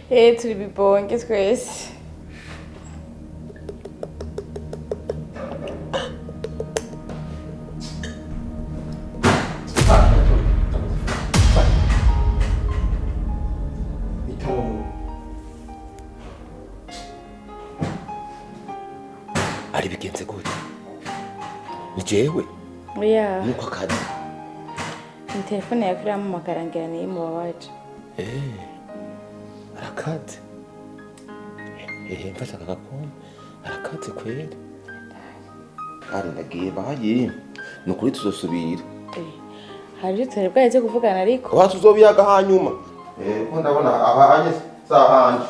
turi bibonge twese. Ari bigenze gute? Ni jewe? Oya. Nuko akazi. Ni telefone yakira mu makarangera ni mu bawaje. Arakaze. Mfasha kakakoma. Arakaze kweli. Ari ndagiye bayi. Nukuri tuzosubira. Hari tutari bwaje kuvugana ariko. Wa tuzobiyaga hanyuma. Ko ndabona abanye sahanje.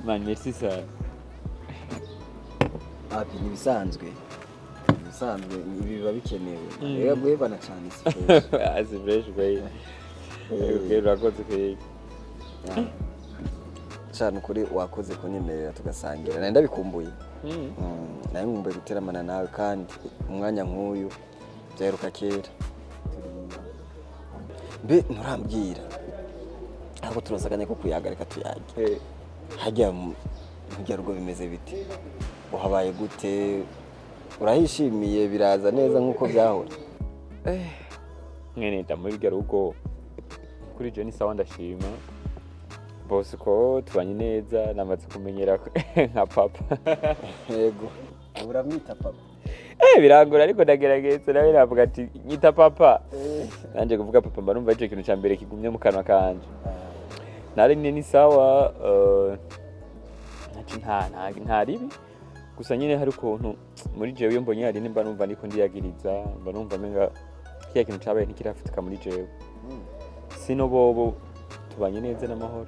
Man, merci sana. Ati nibisanzwe. Nibisanzwe ibi biba bikenewe. Rero bwebana cyane Asi fresh bay. Urakoze kweli. Cyane kuri wakoze kunyemerera tugasangira. Nenda bikumbuye. Naye ngumbuye guteramana nawe kandi umwanya nk'uyu byaheruka kera. Mbe nturambwira. Ahubwo turasaganya ko kuyagarika tuyage. Hajya rugo bimeze bite? Uhabaye gute? Urahishimiye biraza neza nkuko byahora? Mwene ndamuri rugo. Kuri je ni sawa ndashima. Bose ko tubanye neza namaze kumenyera nka papa. Yego. Uramwita papa? Birangora ariko ndagerageza nawe navuga ati nyita papa. Nanje kuvuga papa mba numva ico kintu ca mbere kigumye mu kanwa kanje. Nari ni sawa nta ribi gusa nyine hari ukuntu muri jewe iyo mbonye hari nimba numva ndiko ndiyagiriza mba numva menga kiya kintu cabaye ntikirafutika muri jewe sino bobo tubanye neza n'amahoro.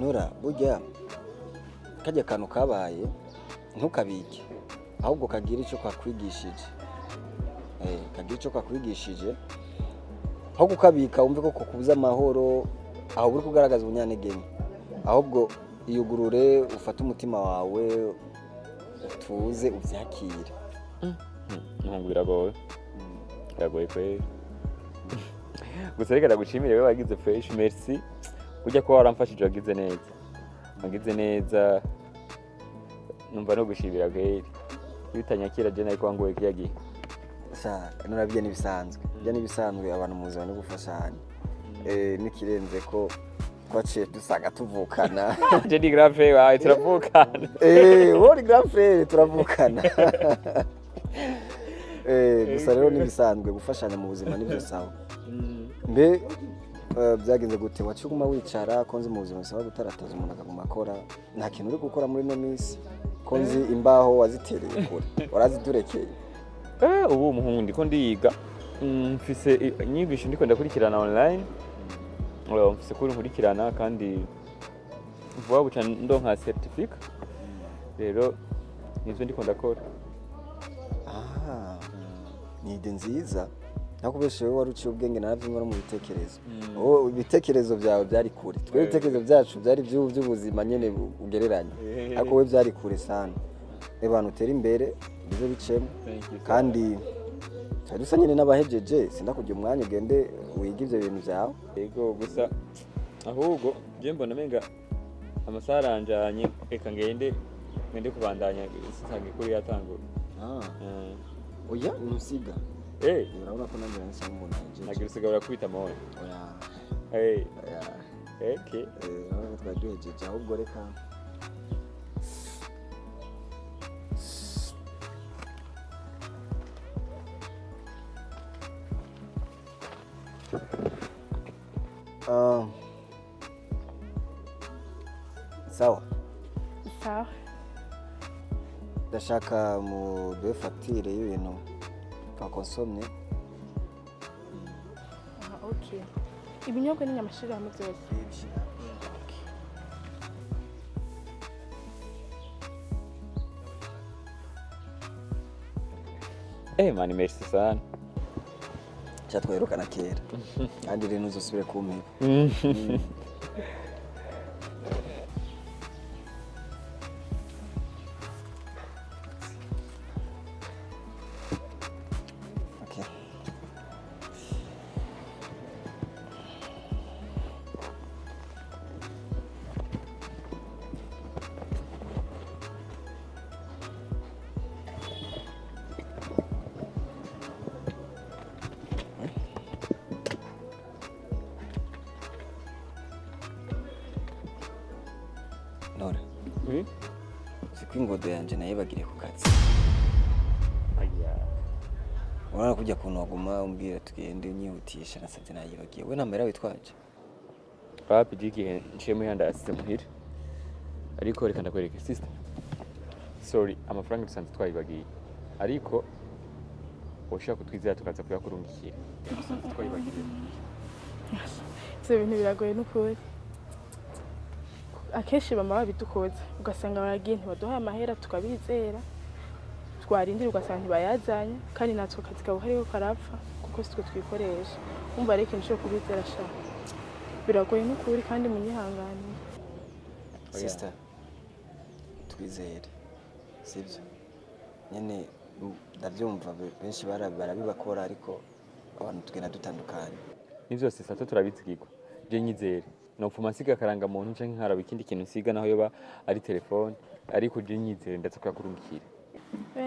Nura burya kajya kantu kabaye ntukabike ahubwo kagira ico kwakwigishije kagira ico kwakwigishije aho gukabika wumve ko kukubuza amahoro aho buri kugaragaza ubunyantege ahubwo iyugurure ufate umutima wawe utuze uvyakire. Ntungu biragoye kweli gusa reka ndagushimire wewe wagize fresh merci ujya ko waramfashije wagize neza numva no gushimira kweli bitanyakira je nayo kwangoye kiyagiye nurabye nibisanzwe bya nibisanzwe abantu muzi bane gufashanya nikirenze ko twaciye dusaga tuvukana je ni grand frère wawe turavukana wori grand frère turavukana gusa rero nibisanzwe gufashanya mu buzima nibyo sawa. Mbe byagenze gute wacuguma wicara konzi mu buzima bisaba gutarataza umuntu akaguma akora nta kintu uri gukora muri no minsi konzi imbaho wazitereye kure warazidurekeye? Ubu umuhungu ndiko ndiga mfise inyigisho ndiko ndakurikirana online mfise kuri nkurikirana kandi vuba buca ndonka certificate rero nivyo ndiko ndakora. Ni ide nziza nakubeshe wewe waruciye ubwenge naravyo nkora mu bitekerezo ibitekerezo byawe byari kure twe ibitekerezo byacu byari by'ubuzima nyene ugereranya ariko we byari kure sana abantu utera imbere bizo bicemo kandi dusa nyine n'abahejeje sindakujya umwanya ugende wiga ivyo bintu byawe. Yego gusa ahubwo je mbona menga amasaha aranjanye reka ngende kubandanya sisange kuri yatangura. Oya nusiga urabona ko nanjye nsa n'umuntu nagira usigara kwita moyo. Okay twaduhejeje ahubwo reka sawa ndashaka mu duhe fagitire y'ibintu twakonsomye. Okay. Ibinyobwa n'inyamashira hamwe byose. Mani merci sana. cyatwerukana kera kandi rero ntuzosubire kumpiba. Okay. Nora, Oui. siko ingodo yanje nayibagiriye ku kazi. Aya. Urabona kujya kuntu waguma umbwira tugende unyihutisha nasabye nayibagiye. We namera witwaje? Papi igihe nciye muhanda asize muhira. Ariko reka ndakwereke sister. Sorry, amafaranga dusanzwe twayibagiye. Ariko ushaka kutwizera tukaza kuyakurungikira. Twayibagiye. ivyo bintu biragoye n'ukuri. Akenshi bama babidukoza ugasanga baragiye ntibaduhaye amahera tukabizera twarindira ugasanga ntibayazanye kandi natwe akazi kabo kariho karapfa kuko sitwe twikoresha umva reka nshobora kubizera sha biragoye n'ukuri kandi munyihanganire. Sister, twizere. Sibyo? Nyene ndavyumva benshi barabibakora ariko abantu tugenda dutandukanye. Nivyo sister turabizigirwa. Je nyizere. No pfuma nsiga karanga muntu canke nkaraba ikindi kintu nsiga naho yoba ari telefone ariko je nyizere ndaza kuyakurungikira.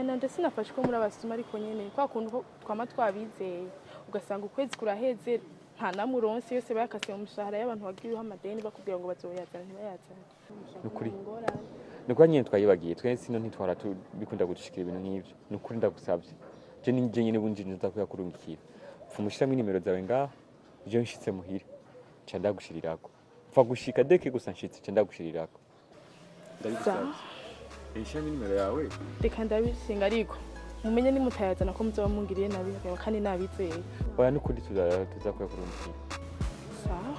Nanje sinafashe ko muri abasuma ariko nyene kwa kuntu twama twabizeye ugasanga ukwezi kuraheze nta namuronse yose bayakase mu mishahara y'abantu bagiriyeho amadeni bakubwira ngo bazoyazana ntibayazane. Nukuri. Nukwa nyene twayibagiye twese sino ntitwara bikunda gutushikira ibintu nk'ivyo. Nukuri ndagusavye. Je nyene bunjije ndaza kuyakurungikira. Pfumushiramo nimero zawe ngaho je nshitse muhira. Ca ndagushirirako. Pfa gushika deke gusa nshitse ca ndagushirirako. Ndabigusavye. Ishami nimero yawe. Reka ndabisinga ariko mumenye nimutayazana ko muzoba mungiriye nabi kandi nabizeye. Oya nukuri tuza kuyakurungikira. Sawa.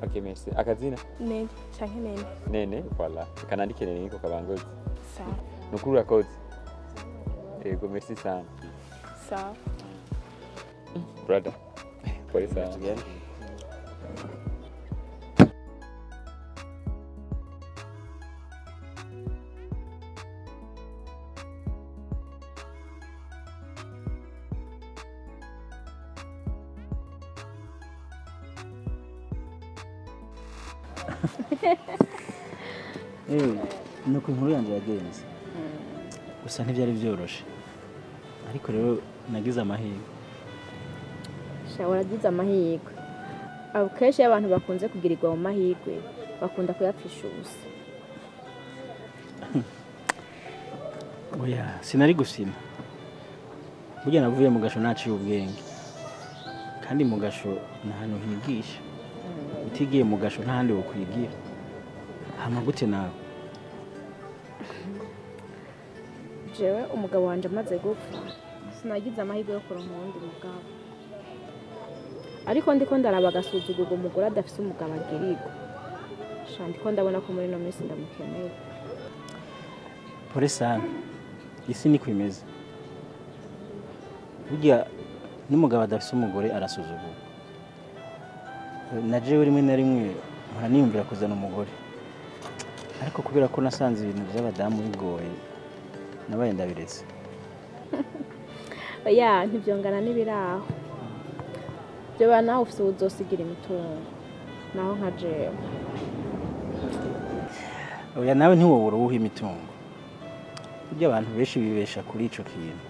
Okay, merci. Akazina? Nene canke nene. Nene, voilà. Kanandike nene niko kabangozi. Sawa. Nukuri urakoze. Yego, merci sana. Sawa. Brother. Pole sana. Tugende. nuko inkuru yanjye yagenze gusa ntibyari byoroshe ariko rero nagize amahirwe. Waragize amahirwe. Abo kenshi iyo abantu bakunze kugirirwa mu mahirwe bakunda kuyapfisha ubusa. Oya sinari gusima burya navuye mu gasho naciye ubwenge kandi mu gasho nta hantu higisha utigiye mu gasho nta handi wokwigira. Hama gute nawe? Jewe umugabo wanje amaze gupfa sinagize amahirwe yo kuronka uwundi mugabo ariko ndiko ndaraba agasuzugurwa umugore adafise umugabo agirirwa sha ndiko ndabona ko muri no minsi ndamukeneye. Pole sana isi niko imeze burya n'umugabo adafise umugore arasuzugurwa. Na jewe rimwe na rimwe mpora niyumvira kuzana umugore ariko kubera ko nasanze ibintu by'abadamu bigoye nabaye ndabiretse. Oya ntibyongana n'ibiraho byo bana ufise uzosigira imitungo naho nka jewe. Oya nawe ntiwobura uwuha imitungo burya abantu benshi bibesha kuri ico kintu.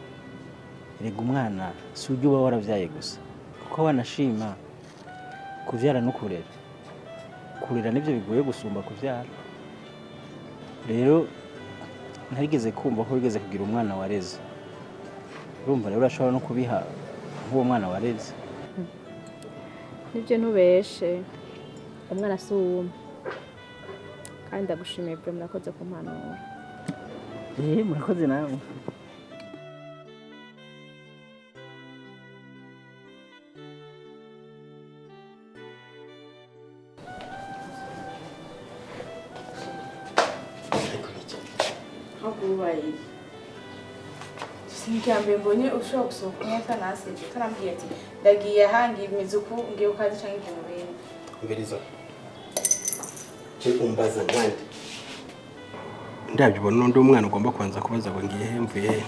Erega umwana si ujya uba waravyaye gusa kuko wanashima kuvyara no kurera. Kurera nivyo bigoye gusumba kuvyara. Rero ntarigeze kumva ko wigeze kugira umwana wareze. Urumva rero urashobora no kubiha nk'uwo mwana wareze. Nibyo ntubeshe umwana si uwumwe kandi ndagushimiye byo murakoze kumpanura. Murakoze nawe. hakubaye sinigambye mbonye ushobora gusohoka umweta nasije tarambwiye ati ndagiye hangi imeze uku ngiye ukazi canke ibintu bindi mberizo je umbaza nkandi ndabyo ubona n'undi umwana ugomba kubanza kubaza ngo ngiye he mvuye he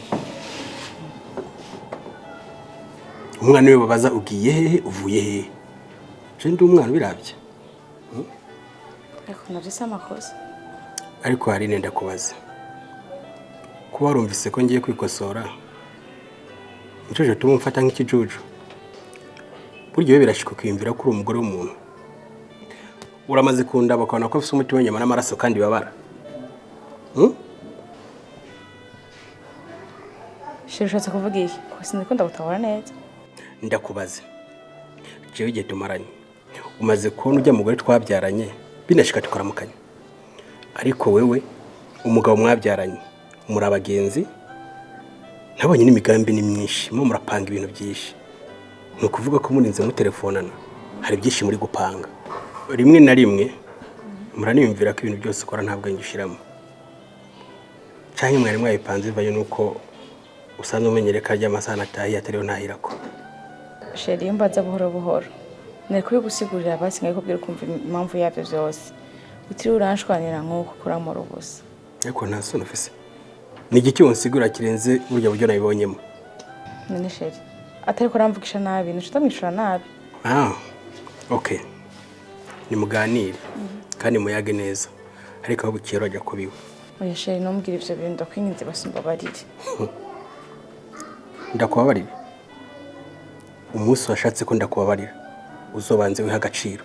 umwana we babaza ugiye he uvuye he je ndi umwana birabye ariko narese amakosa ariko hari nenda kubaza kuba warumvise ko ngiye kwikosora nicoje tumumfata nk'ikijuju buryo birashika kwiyumvira ko uri umugore w'umuntu uramaze kunda bakabona ko afite umutima w'inyama n'amaraso kandi babara Shirushatse kuvuga iki ko sindikunda gutabara neza ndakubaze jewe igihe tumaranye umaze kubona ujya mugore twabyaranye binashika tukaramukanya ariko wewe umugabo mwabyaranye muri abagenzi nabonye n'imigambi ni myinshi mu murapanga ibintu byinshi no kuvuga ko murinze mu telefonana hari byinshi muri gupanga rimwe na rimwe muraniyumvira ko ibintu byose ukora ntabwo ngishiramo cyangwa mwari mwayipanze vayo nuko usanzwe umenyereka ry'amasaha natahiye atariyo ntahirako sheri mbaza buhoro buhoro nari gusigurira basi kubwira kumva impamvu yavyo byose utiri uranshwanira nk'uko kuramura ubusa ariko nta soni ufise ni igiki unsigura kirenze burya buryo nabibonyemo none sheri atari ko ramvugisha nabi nishita mwishura nabi okay ni muganire kandi muyage neza ariko aho bukero ajya kubiwe oya sheri numbwira ivyo bintu ndakwinginze basumba barire ndakubabarira umunsi washatse ko ndakubabarira uzobanze wiha agaciro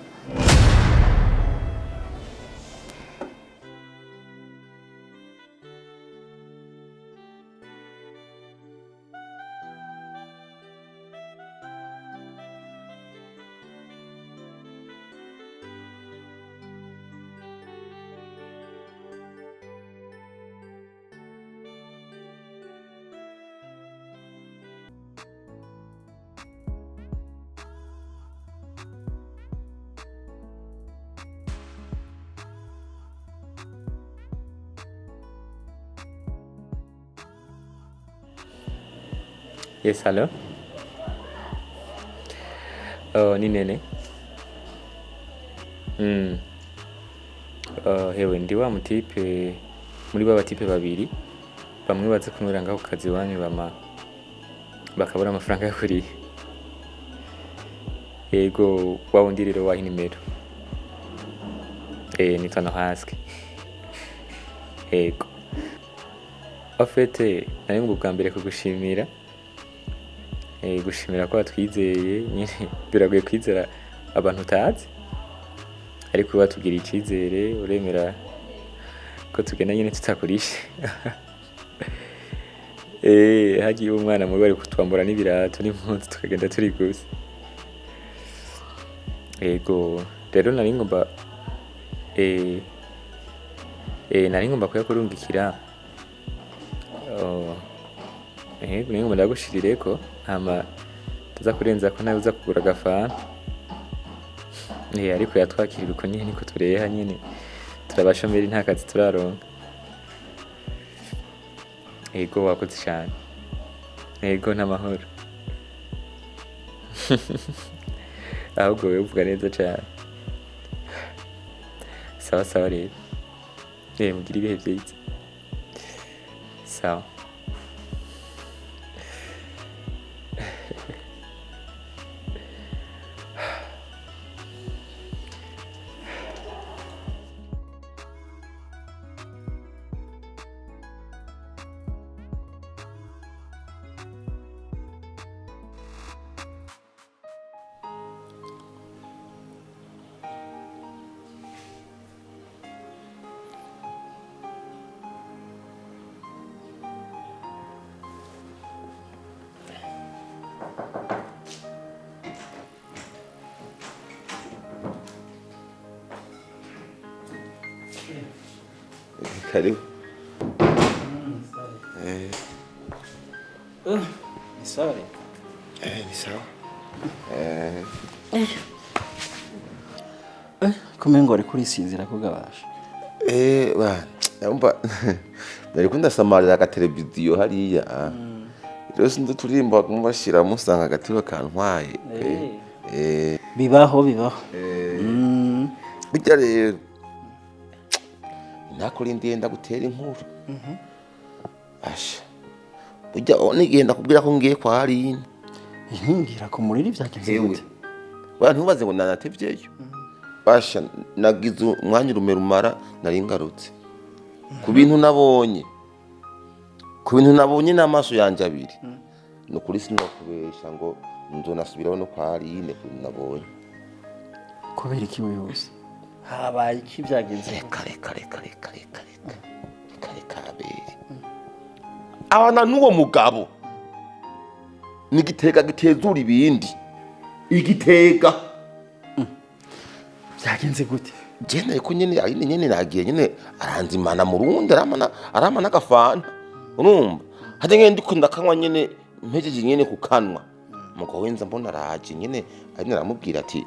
Yes, hello. Oh, ni Nene. Hewe ndi wa mutipe muri baba tipe babiri bamwe baze kunwera ngaho kazi wanyu bakabura amafaranga yo kuri yego wawundi rero wahi nimero nitwa Nohaske yego afete nari ngo bwa mbere kugushimira gushimira ko watwizeye nyine biragoye kwizera abantu utazi ariko batubwira icyizere uremera ko tugenda nyine tutakurishe hagiye umwana muri bari kutwambura n'ibirato n'impunzi tukagenda turi gusa yego rero nari ngomba kuyakurungikira nari ngomba ndagushirire ko hama tuza kurenza ko nawe uza kugura agafana ariko yatwakirira uko nyine niko tureha nyine turabashomeri nta kazi turaronka yego wakoze cyane yego n'amahoro ahubwo wowe uvuga neza cyane sawa sawa rero mugire ibihe byiza sawa Karibu. Sorry. Ni sawa. Kumengo ari kuri sinzira kugabasha. Ba Yumva nari kundasamarira agateleviziyo hariya. Rero sinzi turimba kumubashira musanga agatiba kantwaye. bibaho Burya rero nakurindiye ndagutera inkuru. Asha burya onigenda kubwira ko ngiye kwa Aline. ngira ko muriri byagenze gute Wa ntubaze ngo nanatevyeyo. Basha nagize umwanya rumara nari ngarutse. Ku bintu nabonye n'amaso yanje abiri. No kuri sinokubesha ngo nzonasubiraho no kwa Aline nabonye. kubera iki wese habaye iki byagenze kare abana n'uwo mugabo n'igitega gitezura ibindi igitega byagenze gute jene ariko nyene nagiye nyene aranzimana mu rundi aramana agafana urumva hade ngende ndikunda kanywa nyene mpejeje nyene kukanwa muko wenza mbona araje nyene ari naramubwira ati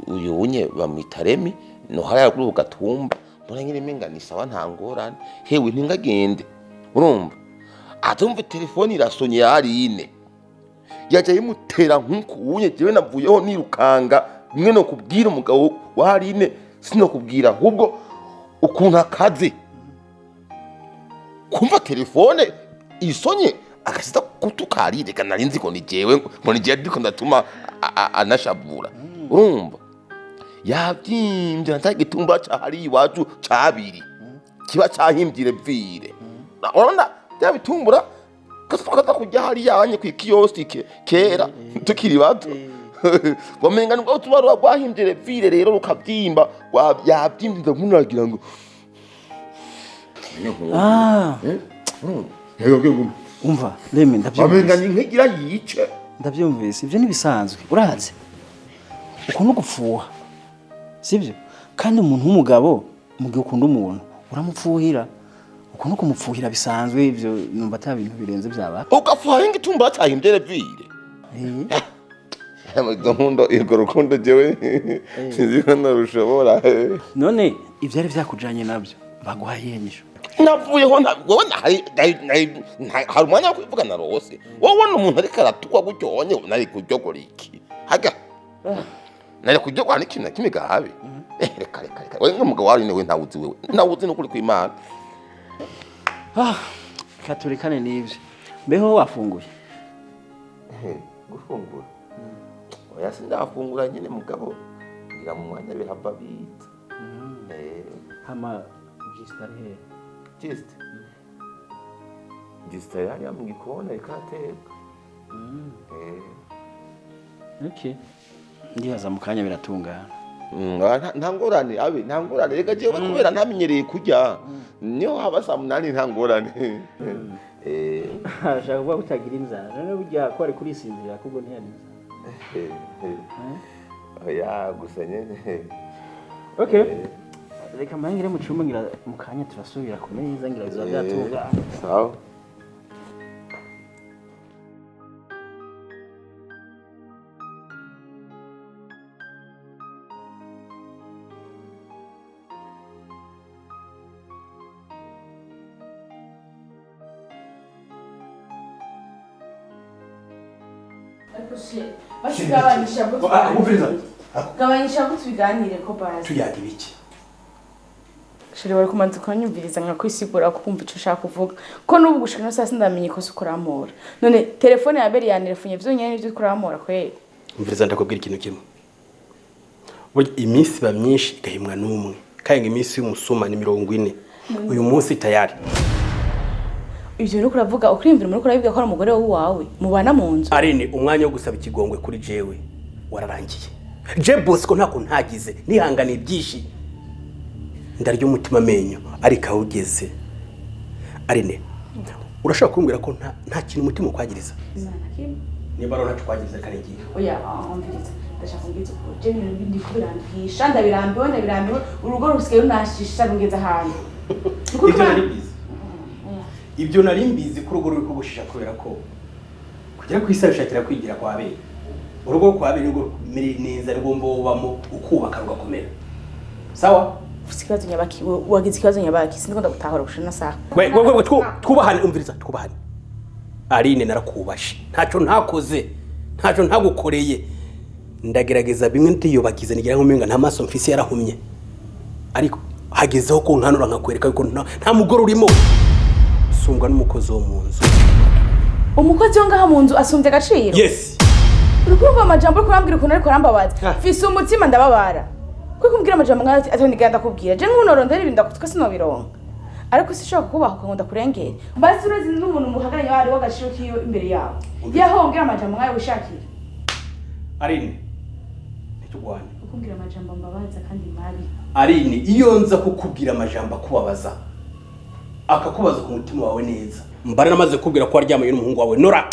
uyu unye bamwita Remi no haraya kuri ugatumba mbona nyine menganisa wa ntangorane hewe ntingagende urumva atumva telefone irasonye Aline yaje yimutera nkukunye jewe navuyeho nirukanga mwe no kubwira umugabo wa Aline sinokubwira ahubwo ukuntu akaze kumva telefone isonye akasita kutuka Aline kana nzi ko ni jewe ngo ni jewe ndiko ndatuma anashabura urumva yabyimbye ntagitumba cyari iwacu cabiri kiba cyahimbye vire urabona byabitumbura kasukaza kujya hari yanye ku kiosk kera tukiri bato wamenga ngo tubaro rwahimbye vire rero rukabyimba yabyimbye ndamunagira ngo umva Remi ndabyumvise wamenga ni nkigira yice ndabyumvise ibyo nibisanzwe uraze uko no gupfuha sibyo kandi umuntu w'umugabo mugihe ukunda umuntu uramupfuhira uko no kumupfuhira bisanzwe ibyo numva atabintu birenze byaba ugafuha ingitumba cyahimbye vire Mundo irwo rukundo jewe sinziko narushobora none ibyari byakujanye nabyo baguhaye yenyisho navuyeho wowe hari umwanya wo kwivugana rwose wowe n'umuntu ariko aratukwa gutyonye nari kujyogora iki haga nari kujyogora n'ikintu na kimwe gahabe reka wowe nk'umugabo wari we ntawuzi n'ukuri kw'Imana katurikane n'ibyo mbeho wafunguye gufungura oya sindafungura nyine mugabo ngira mu mwanya bihava bita hama gistari gistari hariya mu gikona ikateka okay ndibaza mu kanya biratungana nta ngorane reka jewe kubera ntamenyereye kurya niyo haba saa 8 nta ngorane ashaka kuba utagira inzara none burya ko ari kurisinzira kubwo ntiyari oya gusa nyene okay reka mangire mu cyumba ngira mu kanya turasubira ku meza ngira biza byatungana sawa gabanyisha tubiganire ko basi tuyagira iki shiri wari kumanza ukanyumviriza nka kwisigura kumva ico ushaka kuvuga ko n'ubu gushika no sasa ndamenye ko sukuramura none telefone ya beri yanerefunye vyonyene n'ivyo kuramura kweli umviriza ndakubwira ikintu kimwe burya iminsi ba myinshi igahimwa n'umwe kandi iminsi y'umusuma ni 40 uyu munsi tayari ivyo nuko uravuga ukrimvira muri ko urabivuga ko ari umugore wawe mubana mu nzu Aline umwanya wo gusaba ikigongwe kuri jewe wararangiye je boss ko ntako ntagize nihangana ibyishi ndarya umutima menyo ariko awugeze Aline urashaka kumbwira ko nta kintu umutima kwagiriza niba rona twagiriza karegiye oya umviriza ndashaka kumbwiza ko je ndi kubirandisha ndabirambiwe urugo rusigaye runashisha rungeza ahantu ibyo nari mbizi ko urugo ruri kubushisha kubera ko kugera ku isa bishakira kwigira kwa bene urugo kwa bene ngo miri neza rugomba ubamo ukubaka rugakomera sawa ufite ikibazo nyabaki wagize ikibazo nyabaki sindikunda gutahura gushana saha we twubahane umviriza twubahane Aline narakubashe ntacyo ntakoze ntacyo ntagukoreye ndagerageza bimwe ntiyubakize nigira nkumenga nta maso mfise yarahumye ariko hagezeho ko nkanura nkakwereka yuko nta mugore urimo sumbwa n'umukozi wo mu nzu umukozi wo ngaha mu nzu asumbye agaciro yes urukumva amajambo uri kurambwira ukuntu ariko arambabaza fise umutima ndababara kuko kumbwira amajambo nk'ayo atandikanda kubwira je nk'unorondera ibinda kutuka sinobironka ariko sishobora kubaho ukakunda kurengera basi urazi n'umuntu muhagaranye wari w'agaciro kiyo imbere yawe yahongera amajambo nk'ayo wishakira Aline ntitugwane kumbwira amajambo mbabaza kandi mabi Aline iyo nza kukubwira amajambo akubabaza akakubaza ku mutima wawe neza mbara namaze kubwira ko waryamanye n'umuhungu wawe Nora